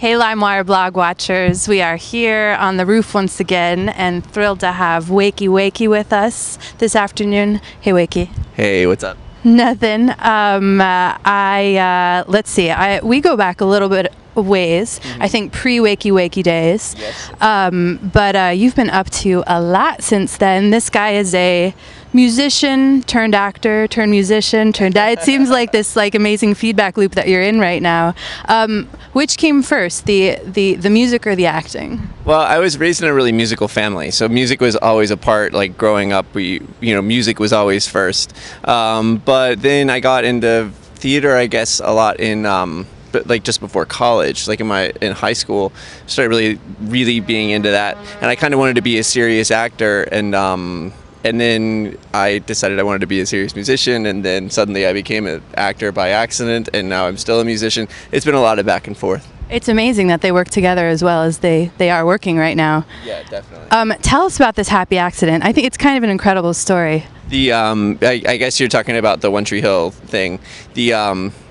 Hey LimeWire blog watchers, we are here on the roof once again and thrilled to have Wakey with us this afternoon. Hey Wakey. Hey, what's up? Nothing. Let's see, we go back a little bit ways, I think pre-Wakey days. Yes. But you've been up to a lot since then. This guy is a musician turned actor turned musician turned it seems like this amazing feedback loop that you're in right now. Which came first, the music or the acting? Well, I was raised in a really musical family, so music was always a part. Like growing up, music was always first. But then I got into theater, I guess, a lot in but like just before college, like in high school, started really being into that, and I kind of wanted to be a serious actor, and then I decided I wanted to be a serious musician, and then suddenly I became an actor by accident, and now I'm still a musician. It's been a lot of back and forth. It's amazing that they work together as well as they are working right now. Yeah, definitely. Tell us about this happy accident. I think it's kind of an incredible story. I guess you're talking about the One Tree Hill thing.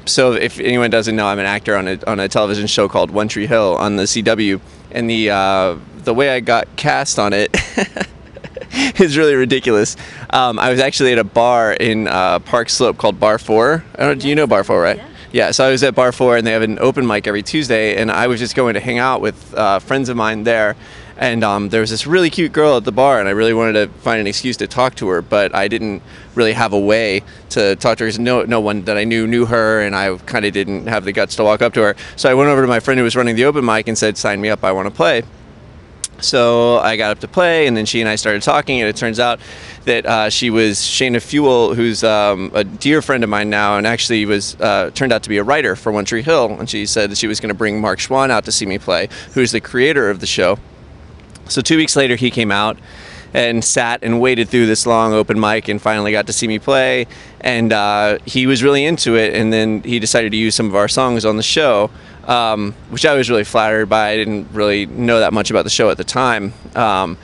So if anyone doesn't know, I'm an actor on a television show called One Tree Hill on the CW, and the way I got cast on it is really ridiculous. I was actually at a bar in Park Slope called Bar 4. Do you know Bar 4, right? Yeah, so I was at Bar 4, and they have an open mic every Tuesday, and I was just going to hang out with friends of mine there, and there was this really cute girl at the bar, and I really wanted to find an excuse to talk to her, but I didn't really have a way to talk to her because no one that I knew her, and I kind of didn't have the guts to walk up to her. So I went over to my friend who was running the open mic and said, "Sign me up, I want to play." So I got up to play, and then she and I started talking, and it turns out that she was Shayna Fuel, who's a dear friend of mine now, and actually was turned out to be a writer for One Tree Hill, and she said that she was going to bring Mark Schwann out to see me play, who's the creator of the show. So 2 weeks later, he came out and sat and waited through this long open mic and finally got to see me play, and he was really into it, and then he decided to use some of our songs on the show, which I was really flattered by. I didn't really know that much about the show at the time. And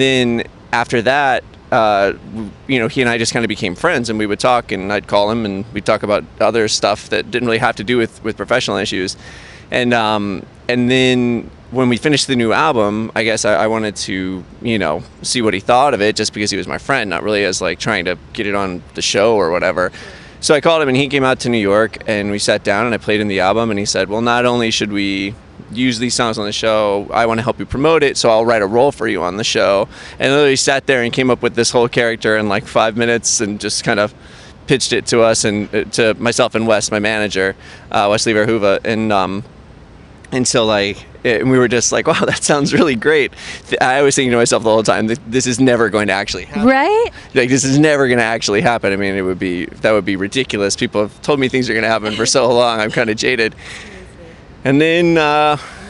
then after that, he and I just kind of became friends, and we would talk, and I'd call him, and we'd talk about other stuff that didn't really have to do with professional issues. And then when we finished the new album, I guess I wanted to, see what he thought of it, just because he was my friend, not really as like trying to get it on the show or whatever. So I called him, and he came out to New York, and we sat down, and I played him the album, and he said, well, not only should we use these songs on the show, I want to help you promote it, so I'll write a role for you on the show. And literally sat there and came up with this whole character in like 5 minutes, and just kind of pitched it to us, and to myself and Wes, my manager, Wesley Verhoeven, and so and we were just like, wow, that sounds really great. I was thinking to myself the whole time, this is never going to actually happen. Right? Like, this is never going to actually happen. I mean, that would be ridiculous. People have told me things are going to happen for so long. I'm kind of jaded. And then,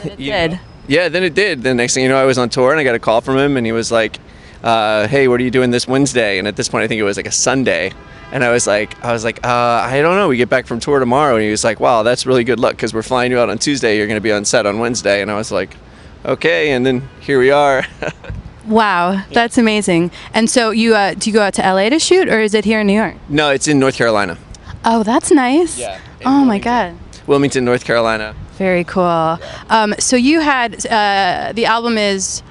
it did. Yeah, then it did. The next thing you know, I was on tour, and I got a call from him, and he was like, hey, what are you doing this Wednesday? And at this point, I think it was like a Sunday. And I was like, I don't know. We get back from tour tomorrow. And he was like, wow, that's really good luck, because we're flying you out on Tuesday. You're going to be on set on Wednesday. And I was like, okay. And then here we are. Wow, that's amazing. And so do you go out to LA to shoot, or is it here in New York? No, it's in North Carolina. Oh, that's nice. Yeah. Oh my God. Wilmington, North Carolina. Very cool. Yeah. So you had the album is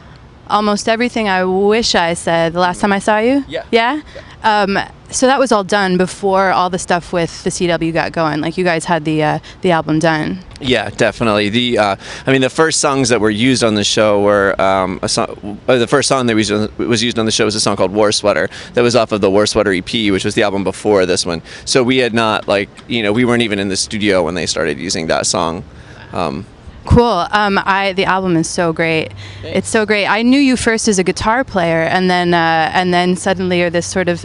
Almost Everything I Wish I Said the last time I saw you. Yeah. Yeah. So that was all done before all the stuff with the CW got going. Like, you guys had the album done. Yeah, definitely. The first songs that were used on the show were the first song that was used on the show was a song called War Sweater that was off of the War Sweater EP, which was the album before this one. So we had not we weren't even in the studio when they started using that song. Cool. The album is so great. Thanks. It's so great. I knew you first as a guitar player, and then suddenly you're this sort of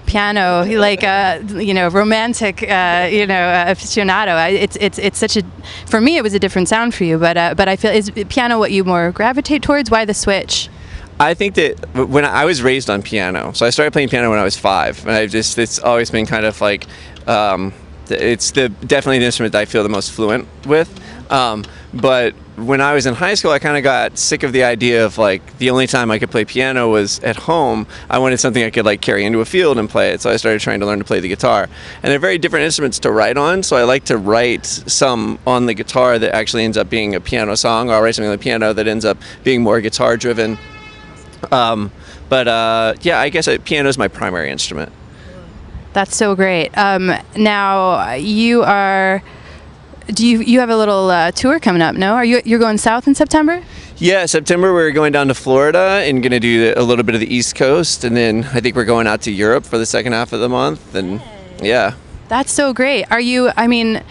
piano, romantic, aficionado. It's such a, for me, it was a different sound for you, but I feel, is piano what you more gravitate towards? Why the switch? I think that when I was raised on piano, so I started playing piano when I was 5, and it's always been kind of like, it's definitely the instrument that I feel the most fluent with. But when I was in high school, I kind of got sick of the idea of like the only time I could play piano was at home. I wanted something I could like carry into a field and play it, so I started trying to learn to play the guitar. And they're very different instruments to write on, so I like to write some on the guitar that actually ends up being a piano song, or I'll write something on the piano that ends up being more guitar driven. Yeah, I guess piano is my primary instrument. That's so great. Now you are. Do you have a little tour coming up? No, you're going south in September? Yeah, September we're going down to Florida and going to do a little bit of the East Coast, and then I think we're going out to Europe for the second half of the month. And yeah, that's so great. Are you? I mean,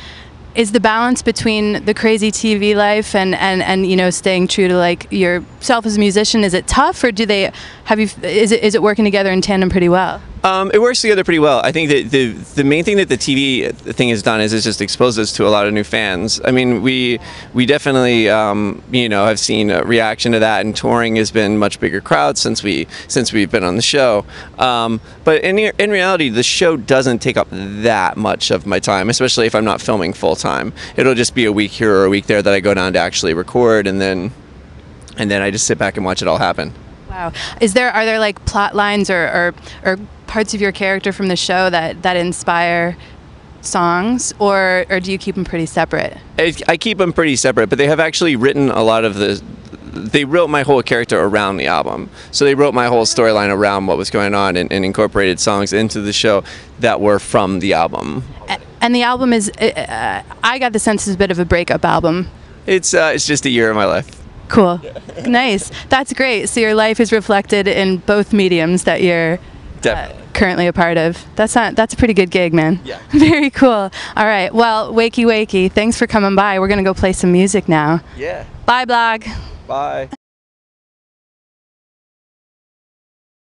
is the balance between the crazy TV life and you know, staying true to like yourself as a musician, is it tough, or is it working together in tandem pretty well? It works together pretty well. I think that the main thing that the TV thing has done is it's just exposed us to a lot of new fans. I mean, we definitely you know, have seen a reaction to that, and touring has been much bigger crowds since we've been on the show. But in reality, the show doesn't take up that much of my time, especially if I'm not filming full time. It'll just be a week here or a week there that I go down to actually record, and then I just sit back and watch it all happen. Wow. Are there like plot lines or parts of your character from the show that inspire songs, or do you keep them pretty separate? I keep them pretty separate, but they have actually written a lot of they wrote my whole character around the album. So they wrote my whole storyline around what was going on and incorporated songs into the show that were from the album. And the album is, I got the sense, is a bit of a breakup album. It's just a year of my life. Cool. Nice. That's great. So your life is reflected in both mediums that you're currently a part of. That's a pretty good gig, man. Yeah. Very cool. All right. Well, Wakey, thanks for coming by. We're going to go play some music now. Yeah. Bye, blog. Bye.